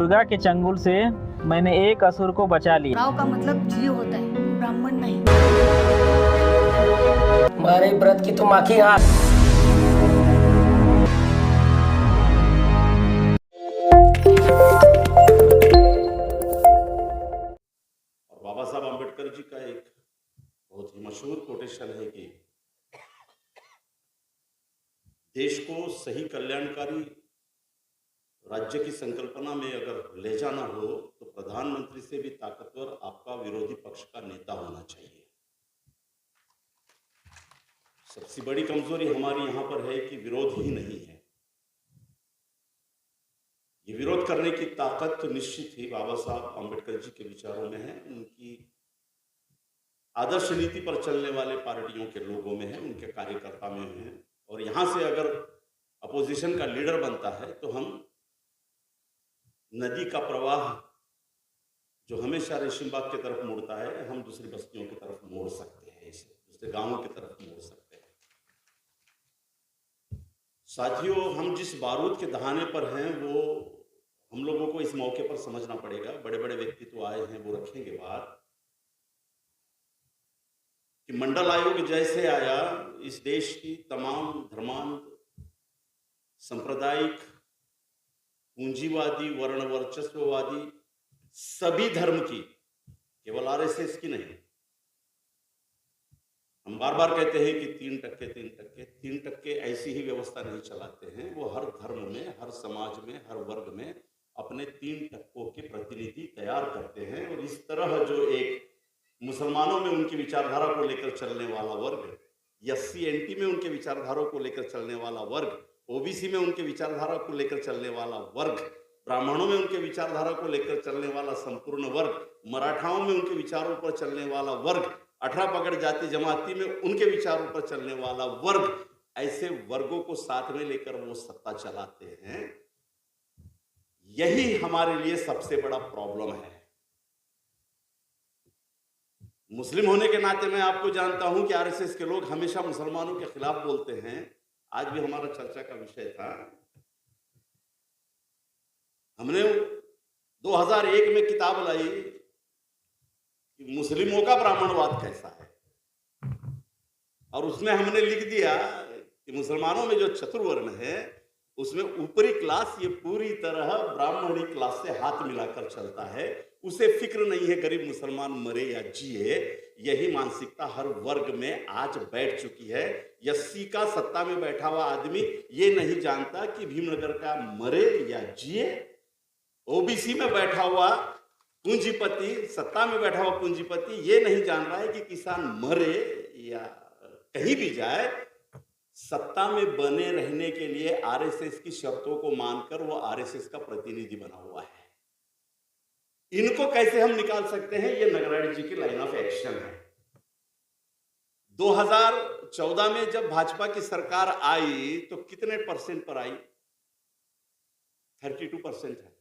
दुर्गा के चंगुल से मैंने एक असुर को बचा लिया। राव का मतलब जीव होता है, ब्राह्मण नहीं। तुम्हारे व्रत की तुम आखी आंख। और बाबा साहब आम्बेडकर जी का एक बहुत ही मशहूर कोटेशन है कि देश को सही कल्याणकारी राज्य की संकल्पना में अगर ले जाना हो तो प्रधानमंत्री से भी ताकतवर आपका विरोधी पक्ष का नेता होना चाहिए। सबसे बड़ी कमजोरी हमारी यहां पर है कि विरोध ही नहीं है। ये विरोध करने की ताकत तो निश्चित ही बाबा साहब आम्बेडकर जी के विचारों में है, उनकी आदर्श नीति पर चलने वाले पार्टियों के लोगों में है, उनके कार्यकर्ता में है। और यहां से अगर अपोजिशन का लीडर बनता है तो हम नदी का प्रवाह जो हमेशा रेशमबाग की तरफ मुड़ता है, हम दूसरी बस्तियों की तरफ मोड़ सकते हैं, इसे दूसरे गांवों की तरफ मोड़ सकते हैं। साथियों, हम जिस बारूद के दहाने पर हैं वो हम लोगों को इस मौके पर समझना पड़ेगा। बड़े बड़े व्यक्तित्व आए हैं, वो रखेंगे बात कि मंडल आयोग जैसे आया, इस देश की तमाम धर्मांध, सांप्रदायिक, पूंजीवादी, वर्ण वर्चस्ववादी सभी धर्म की, केवल आरएसएस की नहीं। हम बार बार कहते हैं कि 3% ऐसी ही व्यवस्था नहीं चलाते हैं। वो हर धर्म में, हर समाज में, हर वर्ग में अपने 3% के प्रतिनिधि तैयार करते हैं। और इस तरह जो एक मुसलमानों में उनकी विचारधारा को लेकर चलने वाला वर्ग, एससी एनटी में उनके विचारधारा को लेकर चलने वाला वर्ग, ओबीसी में उनके विचारधारा को लेकर चलने वाला वर्ग, ब्राह्मणों में उनके विचारधारा को लेकर चलने वाला संपूर्ण वर्ग, मराठाओं में उनके विचारों पर चलने वाला वर्ग, 18 पगड़ जाति जमाती में उनके विचारों पर चलने वाला वर्ग, ऐसे वर्गों को साथ में लेकर वो सत्ता चलाते हैं। यही हमारे लिए सबसे बड़ा प्रॉब्लम है। मुस्लिम होने के नाते मैं आपको जानता हूं कि आरएसएस के लोग हमेशा मुसलमानों के खिलाफ बोलते हैं। आज भी हमारा चर्चा का विषय था। हमने 2001 में किताब लाई कि मुस्लिमों का ब्राह्मणवाद कैसा है, और उसमें हमने लिख दिया कि मुसलमानों में जो चतुर्वर्ण है उसमें ऊपरी क्लास ये पूरी तरह ब्राह्मणी क्लास से हाथ मिलाकर चलता है। उसे फिक्र नहीं है गरीब मुसलमान मरे या जिए। यही मानसिकता हर वर्ग में आज बैठ चुकी है। एससी का सत्ता में बैठा हुआ आदमी ये नहीं जानता कि भीमनगर का मरे या जिए। ओबीसी में बैठा हुआ पूंजीपति, सत्ता में बैठा हुआ पूंजीपति ये नहीं जान रहा है कि किसान मरे या कहीं भी जाए, सत्ता में बने रहने के लिए आरएसएस की शर्तों को मानकर वो आरएसएस का प्रतिनिधि बना हुआ है। इनको कैसे हम निकाल सकते हैं? ये नारायण जी की लाइन ऑफ एक्शन है। 2014 में जब भाजपा की सरकार आई तो कितने परसेंट पर आई? 32% है।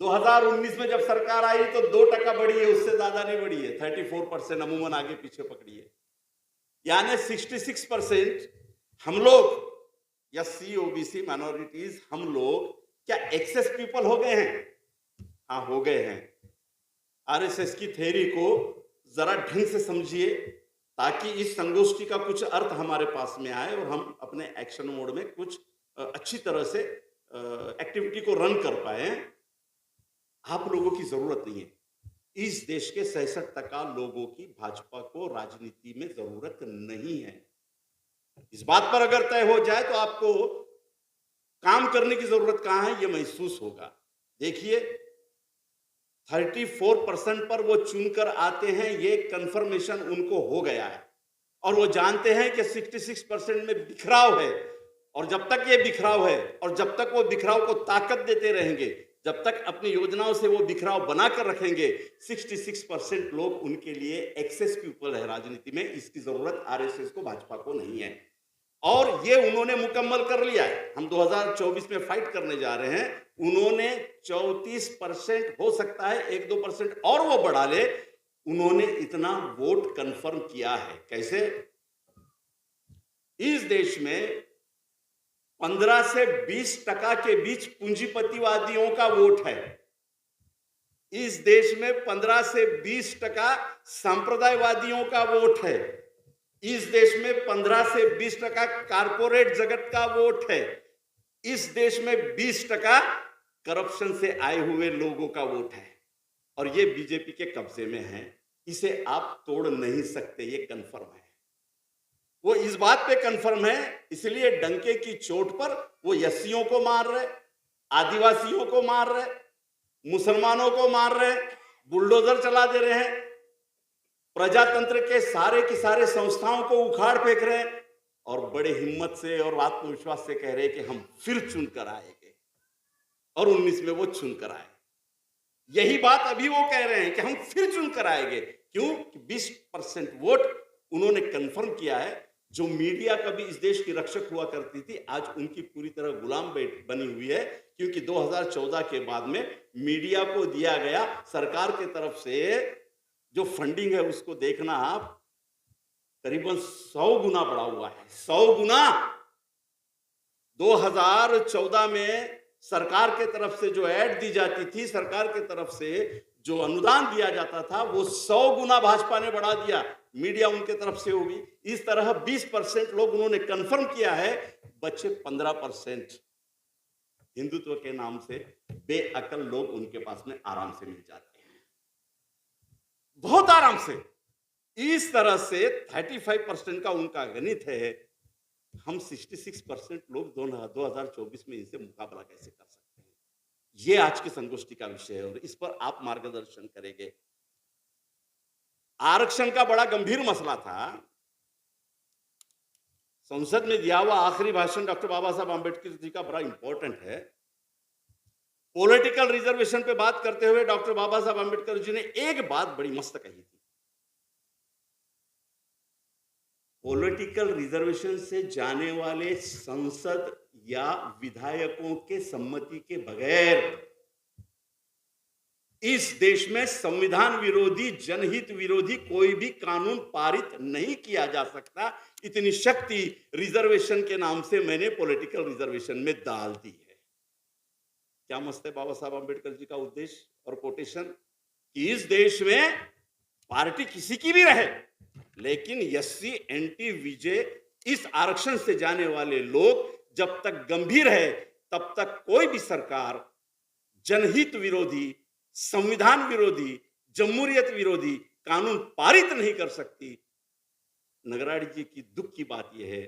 2019 में जब सरकार आई तो 2% बढ़ी है, उससे ज्यादा नहीं बढ़ी है। 34% अमूमन आगे पीछे पकड़ी है। यानी 66% हम लोग एससी ओबीसी माइनॉरिटीज, हम लोग क्या एक्सेस पीपल हो गए हैं? हाँ, हो गए हैं। आरएसएस की थ्योरी को जरा ढंग से समझिए ताकि इस संगोष्ठी का कुछ अर्थ हमारे पास में आए और हम अपने एक्शन मोड में कुछ अच्छी तरह से एक्टिविटी को रन कर पाए। आप लोगों की जरूरत नहीं है। इस देश के 66% लोगों की भाजपा को राजनीति में जरूरत नहीं है। इस बात पर अगर तय हो जाए तो आपको काम करने की जरूरत कहां है यह महसूस होगा। देखिए, 34% पर वो चुनकर आते हैं, ये कंफर्मेशन उनको हो गया है। और वो जानते हैं कि 66% में बिखराव है, और जब तक ये बिखराव है और जब तक वो बिखराव को ताकत देते रहेंगे, जब तक अपनी योजनाओं से वो बिखराव बनाकर रखेंगे, 66% लोग उनके लिए एक्सेस पीपल है राजनीति में। इसकी जरूरत आरएसएस को, भाजपा को नहीं है। और ये उन्होंने मुकम्मल कर लिया है। हम 2024 में फाइट करने जा रहे हैं। उन्होंने 34%, हो सकता है 1-2% और वो बढ़ा ले, उन्होंने इतना वोट कंफर्म किया है। कैसे? इस देश में 15 से 20% के बीच पूंजीपतिवादियों का वोट है। इस देश में 15 से 20% सांप्रदायवादियों का वोट है। इस देश में 15 से 20% कारपोरेट जगत का वोट है। इस देश में 20% करप्शन से आए हुए लोगों का वोट है और ये बीजेपी के कब्जे में है। इसे आप तोड़ नहीं सकते, ये कंफर्म है। वो इस बात पे कंफर्म है, इसलिए डंके की चोट पर वो यस्सियों को मार रहे, आदिवासियों को मार रहे, मुसलमानों को मार रहे, बुलडोजर चला दे रहे हैं, प्रजातंत्र के सारे संस्थाओं को उखाड़ फेंक रहे हैं और बड़े हिम्मत से और आत्मविश्वास से कह रहे हैं कि हम फिर चुन कर आएंगे और 19 में वो चुन कर आए। यही बात अभी वो कह रहे हैं कि हम फिर चुन कर आएंगे। क्यों? 20% वोट उन्होंने कंफर्म किया है। जो मीडिया कभी इस देश की रक्षक हुआ करती थी, आज उनकी पूरी तरह गुलाम बनी हुई है, क्योंकि 2014 के बाद में मीडिया को दिया गया सरकार की तरफ से जो फंडिंग है उसको देखना आप, करीबन 100 गुना बढ़ा हुआ है। 100 गुना। 2014 में सरकार के तरफ से जो ऐड दी जाती थी, सरकार के तरफ से जो अनुदान दिया जाता था, वो 100 गुना भाजपा ने बढ़ा दिया। मीडिया उनके तरफ से होगी। इस तरह 20% लोग उन्होंने कंफर्म किया है। बच्चे 15% हिंदुत्व के नाम से बेअकल लोग उनके पास में आराम से मिल जाते हैं, बहुत आराम से। इस तरह से 35% का उनका गणित है। हम 66% लोग 2024 में इनसे मुकाबला कैसे कर सकते हैं, ये आज की संगोष्ठी का विषय है और इस पर आप मार्गदर्शन करेंगे। आरक्षण का बड़ा गंभीर मसला था। संसद में दिया हुआ आखिरी भाषण डॉक्टर बाबा साहब आंबेडकर जी का बड़ा इंपॉर्टेंट है। पॉलिटिकल रिजर्वेशन पे बात करते हुए डॉक्टर बाबा साहब आंबेडकर जी ने एक बात बड़ी मस्त कही थी। पॉलिटिकल रिजर्वेशन से जाने वाले संसद या विधायकों के सम्मति के बगैर इस देश में संविधान विरोधी, जनहित विरोधी कोई भी कानून पारित नहीं किया जा सकता। इतनी शक्ति रिजर्वेशन के नाम से मैंने पॉलिटिकल रिजर्वेशन में डाल दी है। क्या मस्त है बाबा साहब आंबेडकर जी का उद्देश्य और कोटेशन कि इस देश में पार्टी किसी की भी रहे, लेकिन एससी एनटी विजय इस आरक्षण से जाने वाले लोग जब तक गंभीर है तब तक कोई भी सरकार जनहित विरोधी, संविधान विरोधी, जमहूरियत विरोधी कानून पारित नहीं कर सकती। नगराड़ी जी की दुख की बात यह है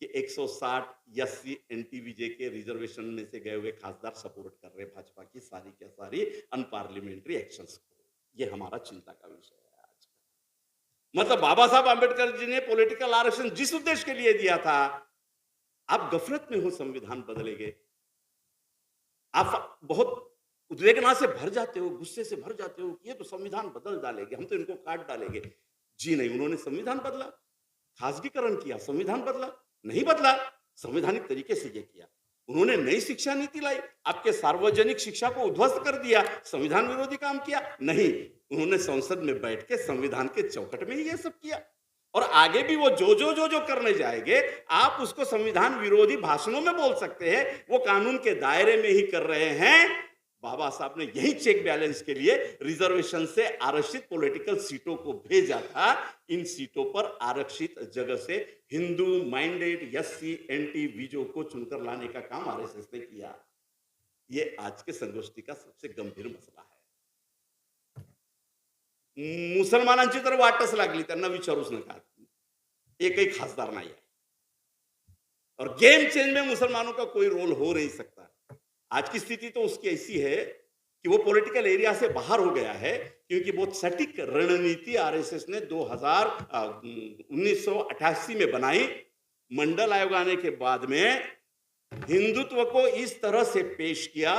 कि 160 एससी एनटी विजय के रिजर्वेशन में से गए हुए खासदार सपोर्ट कर रहे भाजपा की सारी क्या सारी अनपार्लियामेंट्री एक्शंस को। यह हमारा चिंता का विषय है आज का। मतलब बाबा साहब आंबेडकर जी ने पॉलिटिकल आरक्षण जिस उद्देश्य के लिए दिया था, आप गफलत में हो, संविधान बदलेंगे, आप बहुत उद्वेगना से भर जाते हो, गुस्से से भर जाते हो कि ये तो संविधान बदल डालेंगे, हम तो इनको काट डालेंगे। जी नहीं, उन्होंने संविधान बदला, खासगीकरण किया, संविधान बदला नहीं, बदला संवैधानिक तरीके से ये किया। उन्होंने नई शिक्षा नीति लाई, आपके सार्वजनिक शिक्षा को उध्वस्त कर दिया, संविधान विरोधी काम किया नहीं। उन्होंने संसद में बैठ के संविधान के चौखट में ही ये सब किया और आगे भी वो जो करने जाएंगे, आप उसको संविधान विरोधी भाषणों में बोल सकते हैं, वो कानून के दायरे में ही कर रहे हैं। बाबा साहब ने यही चेक बैलेंस के लिए रिजर्वेशन से आरक्षित पॉलिटिकल सीटों को भेजा था। इन सीटों पर आरक्षित जगह से हिंदू माइंडेड एससी एनटी विजो को चुनकर लाने का काम आरएसएस ने किया। ये आज के संगोष्ठी का सबसे गंभीर मसला है। मुसलमानांची तर वाटच लागली, त्यांना विचारूच नका, एकही खासदार नाही आहे और गेम चेंज में मुसलमानों का कोई रोल हो नहीं सकता। आज की स्थिति तो उसकी ऐसी है कि वो पॉलिटिकल एरिया से बाहर हो गया है, क्योंकि बहुत सटीक रणनीति आरएसएस ने 1988 में बनाई। मंडल आयोग आने के बाद में हिंदुत्व को इस तरह से पेश किया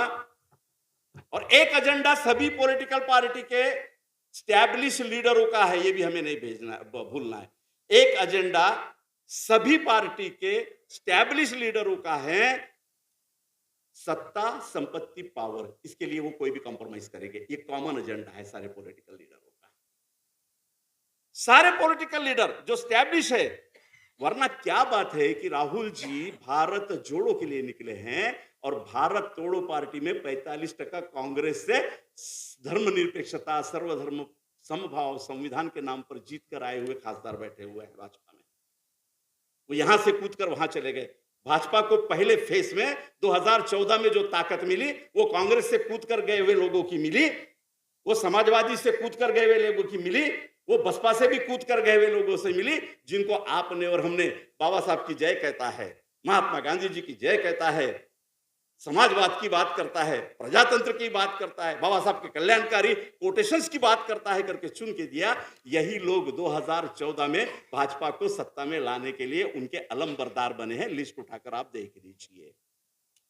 और एक एजेंडा सभी पॉलिटिकल पार्टी के स्टैब्लिश लीडरों का है, ये भी हमें नहीं भूलना है। एक एजेंडा सभी पार्टी के स्टैब्लिश लीडरों का है, सत्ता, संपत्ति, पावर। इसके लिए वो कोई भी कॉम्प्रोमाइज करेंगे। ये कॉमन एजेंडा है सारे पॉलिटिकल लीडरों का। सारे पॉलिटिकल लीडर जो स्टैब्लिश है वरना क्या बात है कि राहुल जी भारत जोड़ो के लिए निकले हैं और भारत तोड़ो पार्टी में 45% कांग्रेस से धर्मनिरपेक्षता, सर्वधर्म समभाव, संविधान के नाम पर जीत कर आए हुए खासदार बैठे हुए हैं भाजपा में। वो यहां से कूद कर वहां चले गए। भाजपा को पहले फेस में 2014 में जो ताकत मिली वो कांग्रेस से कूद कर गए हुए लोगों की मिली, वो समाजवादी से कूद कर गए हुए लोगों की मिली, वो बसपा से भी कूद कर गए हुए लोगों से मिली, जिनको आपने और हमने बाबा साहब की जय कहता है, महात्मा गांधी जी की जय कहता है, समाजवाद की बात करता है, प्रजातंत्र की बात करता है, बाबा साहब के कल्याणकारी कोटेशंस की बात करता है करके चुन के दिया। यही लोग 2014 में भाजपा को सत्ता में लाने के लिए उनके अलंबरदार बने हैं। लिस्ट उठाकर आप देख लीजिए।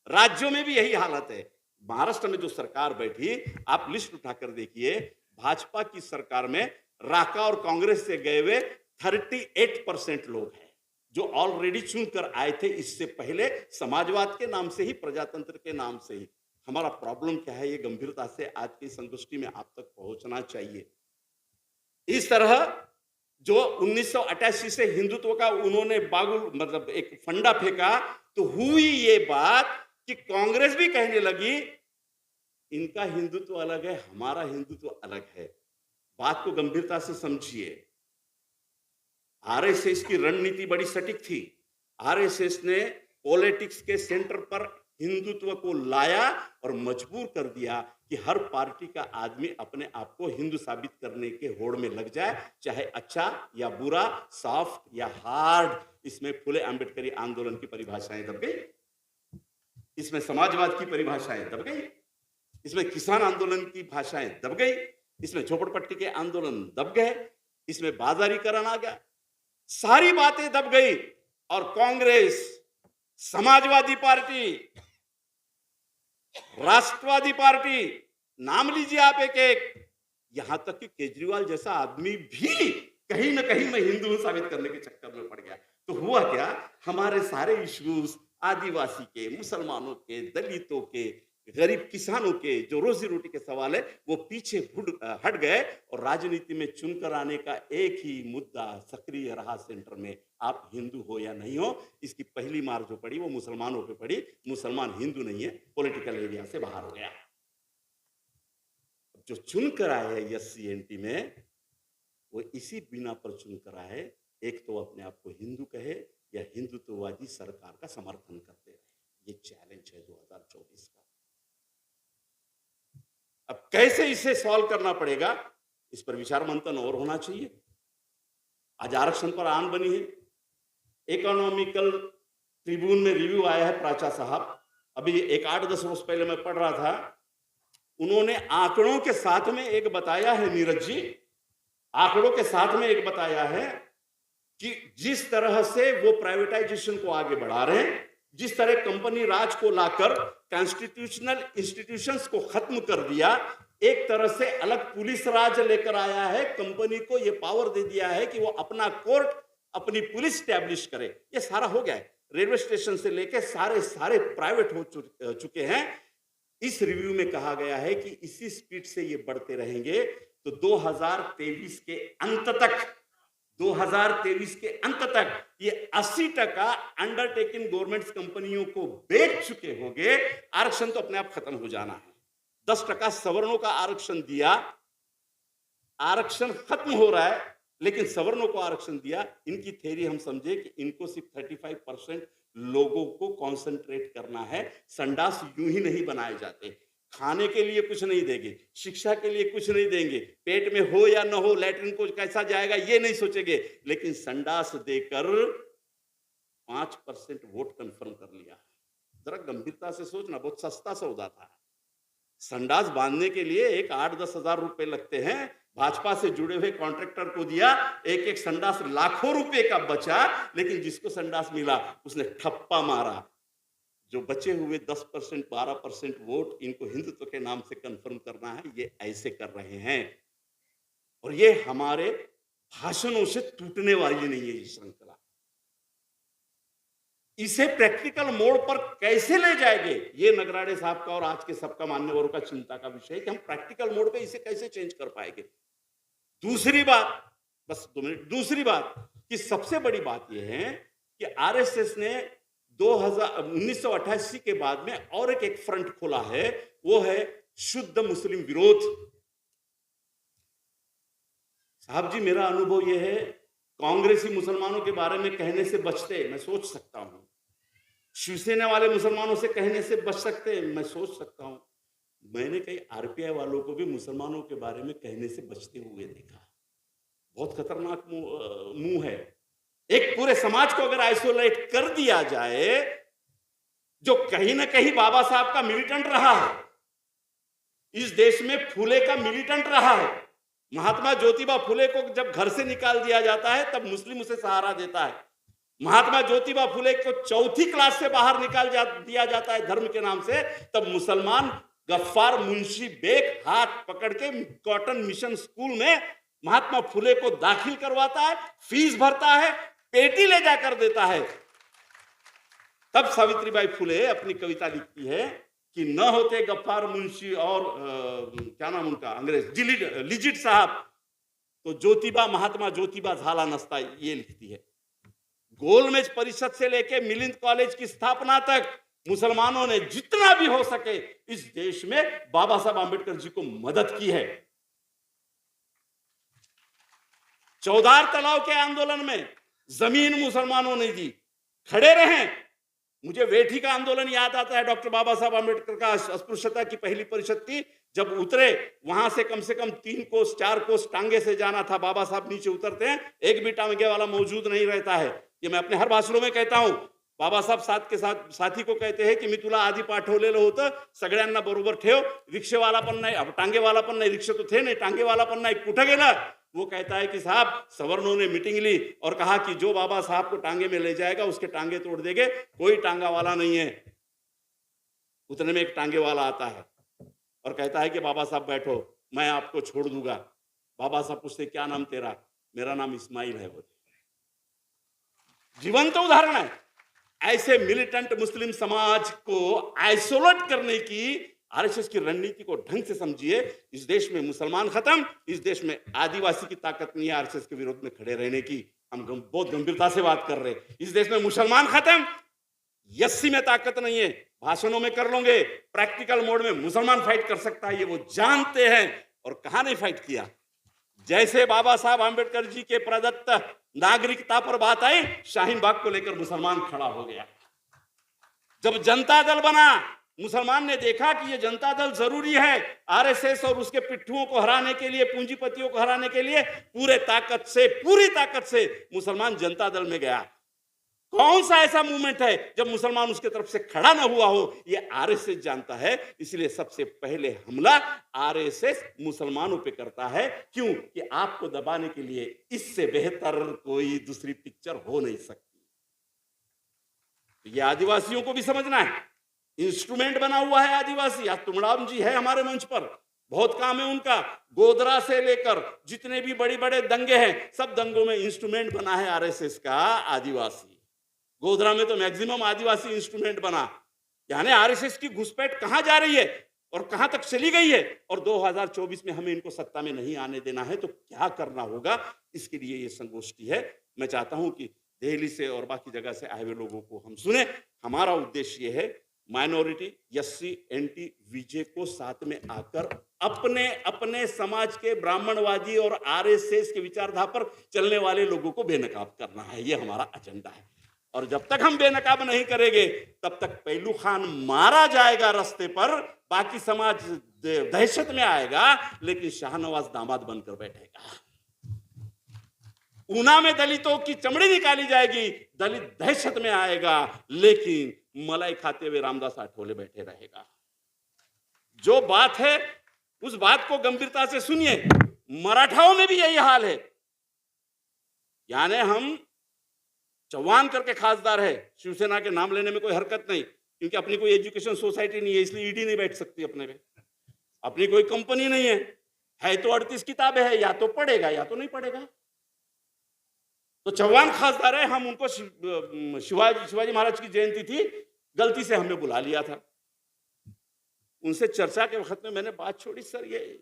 राज्यों में भी यही हालत है। महाराष्ट्र में जो सरकार बैठी, आप लिस्ट उठाकर देखिए, भाजपा की सरकार में राका और कांग्रेस से गए हुए 38% लोग हैं जो ऑलरेडी चुनकर आए थे इससे पहले, समाजवाद के नाम से ही, प्रजातंत्र के नाम से ही। हमारा प्रॉब्लम क्या है, ये गंभीरता से आज की संगोष्ठी में आप तक पहुंचना चाहिए। इस तरह जो 1988 से हिंदुत्व का उन्होंने बागुल मतलब एक फंडा फेंका, तो हुई ये बात कि कांग्रेस भी कहने लगी इनका हिंदुत्व अलग है, हमारा हिंदुत्व अलग है। बात को गंभीरता से समझिए। आरएसएस की रणनीति बड़ी सटीक थी। आरएसएस ने पॉलिटिक्स के सेंटर पर हिंदुत्व को लाया और मजबूर कर दिया कि हर पार्टी का आदमी अपने आप को हिंदू साबित करने के होड़ में लग जाए, चाहे अच्छा या बुरा, सॉफ्ट या हार्ड। इसमें फुले अंबेडकरी आंदोलन की परिभाषाएं दब गई, इसमें समाजवाद की परिभाषाएं दब गई, इसमें किसान आंदोलन की भाषाएं दब गई, इसमें झोपड़पट्टी के आंदोलन दब गए, इसमें बाजारीकरण आ गया, सारी बातें दब गई। और कांग्रेस, समाजवादी पार्टी, राष्ट्रवादी पार्टी, नाम लीजिए आप एक एक, यहां तक कि केजरीवाल जैसा आदमी भी कहीं ना कहीं मैं हिंदू हूं साबित करने के चक्कर में पड़ गया। तो हुआ क्या, हमारे सारे इश्यूज आदिवासी के, मुसलमानों के, दलितों के, गरीब किसानों के जो रोजी रोटी के सवाल है वो पीछे हट गए और राजनीति में चुनकर आने का एक ही मुद्दा सक्रिय रहा सेंटर में। आप हिंदू हो या नहीं हो, इसकी पहली मार जो पड़ी वो मुसलमानों पे पड़ी। मुसलमान हिंदू नहीं है, पॉलिटिकल एरिया से बाहर हो गया। जो चुनकर आए हैं SC/NT में, वो इसी बिना पर चुनकर आए, एक तो अपने आप को हिंदू कहे या हिंदुत्ववादी सरकार का समर्थन करते रहे। ये चैलेंज है 2024 का। अब कैसे इसे सॉल्व करना पड़ेगा, इस पर विचार मंथन और होना चाहिए। आज आरक्षण पर आन बनी है। इकोनॉमिकल ट्रिब्यून में रिव्यू आया है, प्राचा साहब, अभी एक 8-10 रोज पहले मैं पढ़ रहा था, उन्होंने आंकड़ों के साथ में एक बताया है, नीरज जी, आंकड़ों के साथ में एक बताया है कि जिस तरह से वो प्राइवेटाइजेशन को आगे बढ़ा रहे हैं, जिस तरह कंपनी राज को लाकर कॉन्स्टिट्यूशनल इंस्टीट्यूशंस को खत्म कर दिया, एक तरह से अलग पुलिस राज लेकर आया है, कंपनी को यह पावर दे दिया है कि वो अपना कोर्ट, अपनी पुलिस स्टैब्लिश करे। ये सारा हो गया है, रेलवे स्टेशन से लेकर सारे प्राइवेट हो चुके हैं। इस रिव्यू में कहा गया है कि इसी स्पीड से ये बढ़ते रहेंगे तो 2023 के अंत तक ये 80% अंडरटेकिंग गवर्नमेंट कंपनियों को बेच चुके होंगे। आरक्षण तो अपने आप खत्म हो जाना है। 10% सवर्णों का आरक्षण दिया, आरक्षण खत्म हो रहा है, लेकिन सवर्णों को आरक्षण दिया। इनकी थ्योरी हम समझे कि इनको सिर्फ 35% लोगों को कॉन्सेंट्रेट करना है। संडास यूं ही नहीं बनाए जाते, खाने के लिए कुछ नहीं देंगे, शिक्षा के लिए कुछ नहीं देंगे, पेट में हो या ना हो, लैट्रिन को कैसा जाएगा ये नहीं सोचेंगे, लेकिन संडास देकर 5% वोट कंफर्म कर लिया। जरा गंभीरता से सोचना, बहुत सस्ता सौदा था। संडास बांधने के लिए एक 8-10 हजार रुपए लगते हैं, भाजपा से जुड़े हुए कॉन्ट्रैक्टर को दिया, एक संडास लाखों रुपए का बचा, लेकिन जिसको संडास मिला उसने ठप्पा मारा। जो बचे हुए 10%, 12% वोट, इनको हिंदुत्व के नाम से कंफर्म करना है, ये ऐसे कर रहे हैं। और ये हमारे भाषणों से टूटने वाली नहीं है ये श्रृंखला। इसे प्रैक्टिकल मोड पर कैसे ले जाएंगे, ये नगराड़े साहब का और आज के सबका मान्यवरों का चिंता का विषय है कि हम प्रैक्टिकल मोड पे इसे कैसे चेंज कर पाएंगे। दूसरी बात, बस 2 मिनट, दूसरी बात, कि सबसे बड़ी बात यह है कि आरएसएस ने 1988 के बाद में और एक फ्रंट खोला है, वो है शुद्ध मुस्लिम विरोध। साहब जी, मेरा अनुभव यह है, कांग्रेसी मुसलमानों के बारे में कहने से बचते, मैं सोच सकता हूं। शिवसेना वाले मुसलमानों से कहने से बच सकते, मैं सोच सकता हूं। मैंने कई आरपीआई वालों को भी मुसलमानों के बारे में कहने से बचते हुए देखा। बहुत खतरनाक मुंह है। एक पूरे समाज को अगर आइसोलेट कर दिया जाए, जो कहीं ना कहीं बाबा साहब का मिलिटेंट रहा है, इस देश में फुले का मिलिटेंट रहा है। महात्मा ज्योतिबा फुले को जब घर से निकाल दिया जाता है तब मुस्लिम उसे सहारा देता है। महात्मा ज्योतिबा फुले को चौथी क्लास से बाहर निकाल दिया जाता है धर्म के नाम से, तब मुसलमान गफ्फार मुंशी बेग हाथ पकड़ के कॉटन मिशन स्कूल में महात्मा फुले को दाखिल करवाता है, फीस भरता है, पेटी ले जाकर देता है। तब सावित्रीबाई फुले अपनी कविता लिखती है कि न होते गफ्फार मुंशी और क्या नाम उनका अंग्रेज लिजिट साहब, तो ज्योतिबा महात्मा ज्योतिबा झाला नसता, ये लिखती है। गोलमेज परिषद से लेके मिलिंद कॉलेज की स्थापना तक मुसलमानों ने जितना भी हो सके इस देश में बाबा साहब आंबेडकर जी को मदद की है। चौधार तलाव के आंदोलन में जमीन मुसलमानों ने दी, खड़े रहे। मुझे वेठी का आंदोलन याद आता है, डॉक्टर बाबा साहब आंबेडकर का अस्पृश्यता की पहली परिषद थी। जब उतरे वहां से कम 3 कोस 4 कोस टांगे से जाना था। बाबा साहब नीचे उतरते हैं, एक भी टांगे वाला मौजूद नहीं रहता है। ये मैं अपने हर भाषणों में कहता हूं। बाबा साहब साथी को कहते हैं कि मी तुला आधी पाठवलेलं होतं, सगळ्यांना बरोबर ठेव, रिक्षेवाला पण नाही, अब टांगेवाला पण नाही, रिक्शे तो थे नहीं, टांगेवाला पण नाही, कुठं गेला? वो कहता है कि साहब सवर्णों ने मीटिंग ली और कहा कि जो बाबा साहब को टांगे में ले जाएगा उसके टांगे तोड़ देंगे, कोई टांगा वाला नहीं है। उतने में एक टांगे वाला आता है और कहता है कि बाबा साहब बैठो, मैं आपको छोड़ दूंगा। बाबा साहब पूछते क्या नाम तेरा? मेरा नाम इस्माइल है। बोले, जीवंत उदाहरण है। ऐसे मिलिटेंट मुस्लिम समाज को आइसोलेट करने की आरएसएस की रणनीति को ढंग से समझिए। इस देश में मुसलमान खत्म, इस देश में आदिवासी की ताकत नहीं है आरएसएस के विरोध में खड़े रहने की। हम बहुत गंभीरता से बात कर रहे हैं। इस देश में मुसलमान खत्म, यस्सी में ताकत नहीं है। भाषणों में कर लोगे, प्रैक्टिकल मोड में मुसलमान फाइट कर सकता है, ये वो जानते हैं। और कहां नहीं फाइट किया। जैसे बाबा साहब आंबेडकर जी के प्रदत्त नागरिकता पर बात आई, शाहीन बाग को लेकर मुसलमान खड़ा हो गया। जब जनता दल बना, मुसलमान ने देखा कि ये जनता दल जरूरी है। आरएसएस और उसके पिट्ठुओं को हराने के लिए, पूंजीपतियों को हराने के लिए पूरी ताकत से मुसलमान जनता दल में गया। कौन सा ऐसा मूवमेंट है जब मुसलमान उसके तरफ से खड़ा ना हुआ हो? ये आरएसएस जानता है। इसलिए सबसे पहले हमला आरएसएस मुसलमानों पे करता है। क्यों? कि आपको दबाने के लिए इससे बेहतर कोई दूसरी पिक्चर हो नहीं सकती। ये आदिवासियों को भी समझना है। इंस्ट्रूमेंट बना हुआ है आदिवासी। आज तुमड़ाम जी है हमारे मंच पर, बहुत काम है उनका। गोधरा से लेकर जितने भी बड़े बड़े दंगे हैं, सब दंगों में इंस्ट्रूमेंट बना है आरएसएस का आदिवासी। गोधरा में तो मैक्सिमम आदिवासी इंस्ट्रूमेंट बना। यानी आरएसएस की घुसपैठ कहां जा रही है और कहां तक चली गई है। और 2024 में हमें इनको सत्ता में नहीं आने देना है, तो क्या करना होगा, इसके लिए ये संगोष्ठी है। मैं चाहता हूं कि दिल्ली से और बाकी जगह से आए हुए लोगों को हम सुने। हमारा उद्देश्य ये है, माइनॉरिटी, एससी, एनटी, विजय को साथ में आकर अपने अपने समाज के ब्राह्मणवादी और आरएसएस के विचारधारा पर चलने वाले लोगों को बेनकाब करना है। ये हमारा एजेंडा है। और जब तक हम बेनकाब नहीं करेंगे तब तक पहलू खान मारा जाएगा रास्ते पर, बाकी समाज दहशत में आएगा, लेकिन शाहनवाज दामाद बनकर बैठेगा। ऊना में दलितों की चमड़ी निकाली जाएगी, दलित दहशत में आएगा, लेकिन मलाई खाते हुए रामदास आठवले बैठे रहेगा। जो बात है उस बात को गंभीरता से सुनिए। मराठाओं में भी यही हाल है। यानी हम चौहान करके खासदार है, शिवसेना के नाम लेने में कोई हरकत नहीं, क्योंकि अपनी कोई एजुकेशन सोसाइटी नहीं है, इसलिए ईडी नहीं बैठ सकती अपने पे। अपनी कोई कंपनी नहीं है तो 38 किताबें है, या तो पढ़ेगा या तो नहीं पढ़ेगा। तो चौहान खासदार है, हम उनको शिवाजी महाराज की जयंती थी, गलती से हमने बुला लिया था। उनसे चर्चा के वक्त में मैंने बात छोड़ी, सर ये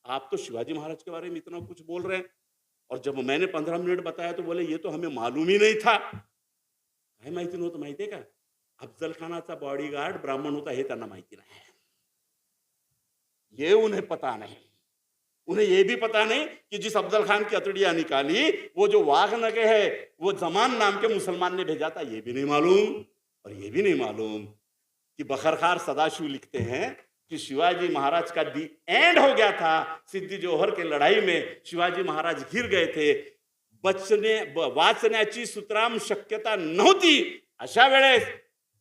आप तो शिवाजी महाराज के बारे में इतना कुछ बोल रहे हैं, और जब मैंने 15 मिनिट बताया तो बोले ये तो हमें मालूम ही नहीं था. काय माहिती नव्हतं माहितीये का? अफजल खानाचा बॉडीगार्ड ब्राह्मण होता हे त्यांना माहिती नाही. ये उन्हें पता नहीं. उन्हें ये भी पता नहीं कि जिस अफजल खान की अतड़ियां निकाली वो जो वाघनगे है वो जमान नाम के मुसलमान ने भेजा था, ये भी नहीं मालूम. और ये भी नहीं मालूम कि बखरखार सदाशिव लिखते हैं कि शिवाजी महाराज का दी एंड हो गया था. सिद्धी जोहर के लड़ाई में शिवाजी महाराज घिर गए थे. वाचण्याची सुतराम शक्यता नव्हती. अशा वेळेस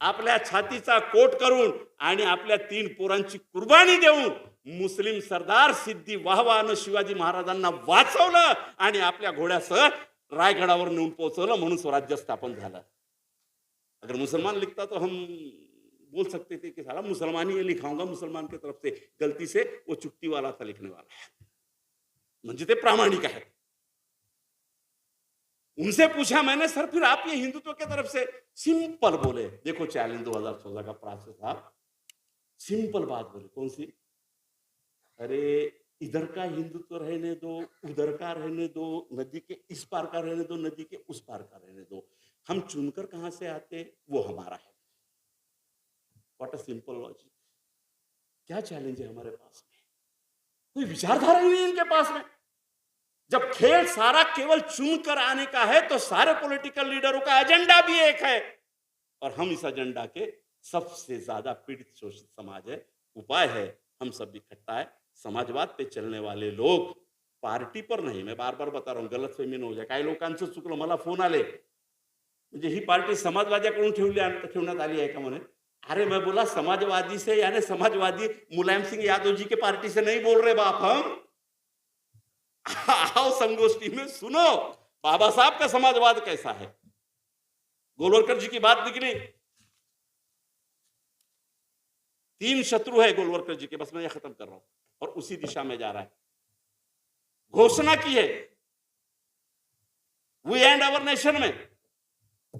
आपल्या छातीचा कोट करून आणि आपल्या 3 पोरांची कुर्बानी देऊन मुस्लिम सरदार सिद्धी वाहवानं शिवाजी महाराजांना वाचवलं आणि आपल्या घोड्यासह रायगडावर नेऊन पोहोचवलं. म्हणून स्वराज्य स्थापन झालं. अगर मुसलमान लिखता तो हम बोल सकते थे कि साला मुसलमान ही ये लिखाऊंगा मुसलमान की तरफ से. गलती से वो चुट्टी वाला था लिखने वाला. म्हणजे ते प्रामाणिक आहे. उनसे पूछा मैंने, सर फिर आप ये हिंदुत्व की तरफ से? सिंपल बोले, देखो चैलेंज 2014 का प्रोसेस था. सिंपल बात बोले. कौन सी? अरे इधर का हिंदुत्व रहने दो, उधर का रहने दो, नदी के इस पार का रहने दो, नदी के उस पार का रहने दो. हम चुनकर कहां से आते वो हमारा है. What a simple logic. क्या चैलेंज है हमारे पास में? कोई विचारधारा ही नहीं इनके पास में. जब खेल सारा केवल चुनकर आने का है तो सारे पॉलिटिकल लीडरों का एजेंडा भी एक है. और हम इस एजेंडा के सबसे ज्यादा पीड़ित शोषित समाज है. उपाय है हम सब इकट्ठा है. समाजवाद पे चलने वाले लोग पार्टी पर नहीं, मैं बार बार बता रहा हूं, गलतफहमी न हो जाए. काही लोकांचं चुकलं. मला फोन आले म्हणजे ही पार्टी समाजवाद्याकडून ठेवण्यात आली आहे का म्हणे. अरे मैं बोला समाजवादी से यानी समाजवादी मुलायम सिंह यादव जी के पार्टी से नहीं बोल रहे बाप हम. आओ संगोष्ठी में सुनो बाबा साहब का समाजवाद कैसा है. गोलवलकर जी की बात निकली. 3 शत्रु है गोलवलकर जी के, बस मैं ये खत्म कर रहा हूं. और उसी दिशा में जा रहा है. घोषणा की है वी एंड अवर नेशन में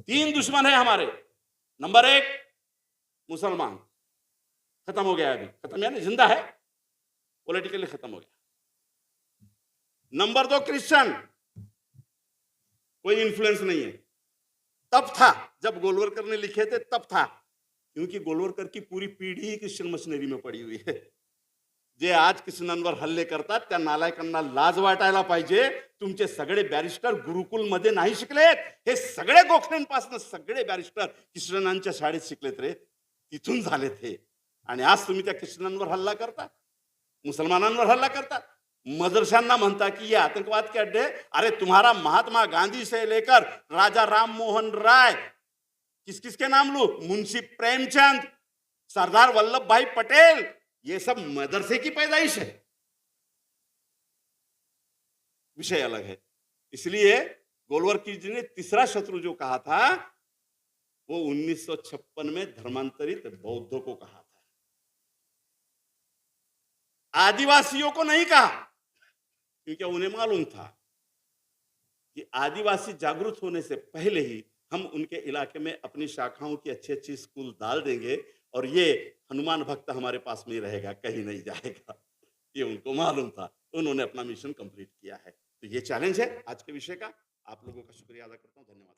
3 दुश्मन है हमारे. नंबर 1 मुसलमान, खत्म हो गया. अभी खत्म यानी जिंदा है, पॉलिटिकली खत्म हो गया. नंबर 2 क्रिश्चियन, कोई इन्फ्लुएंस नहीं है. तब था जब गोलवलकर ने लिखे थे, तब था. क्योंकि गोलवलकर की पूरी पीढ़ी ही क्रिश्चियन मशिनरी में पड़ी हुई है. जे आज ख्रिश्चनांवर हल्ले करतात त्या नालायकांना लाज वाटायला पाहिजे. तुमचे सगळे बॅरिस्टर गुरुकुल मध्ये नाही शिकलेत. हे सगळे गोखलेंपासून सगळे बॅरिस्टर ख्रिश्चनांच्या शाळेत शिकलेत रे. तिथून झालेत हे. आणि आज तुम्ही त्या ख्रिश्चनांवर हल्ला करता, मुसलमानांवर हल्ला करता. मदरशांना म्हणता कि ये आतंकवाद के अड्डे. अरे तुम्हारा महात्मा गांधी से लेकर राजा राम मोहन राय, किस किस के नाम लू, मुंशी प्रेमचंद, सरदार वल्लभ भाई पटेल, ये सब मदरसे की पैदाइश है. विषय अलग है. इसलिए गोलवलकर जी ने तीसरा शत्रु जो कहा था वो 1956 में धर्मांतरित बौद्धों को कहा था. आदिवासियों को नहीं कहा, क्योंकि उन्हें मालूम था कि आदिवासी जागरूक होने से पहले ही हम उनके इलाके में अपनी शाखाओं की अच्छी अच्छी स्कूल डाल देंगे और ये हनुमान भक्त हमारे पास में ही रहेगा, कहीं नहीं जाएगा. ये उनको मालूम था. उन्होंने अपना मिशन कंप्लीट किया है. तो ये चैलेंज है आज के विषय का. आप लोगों का शुक्रिया अदा करता हूं. धन्यवाद.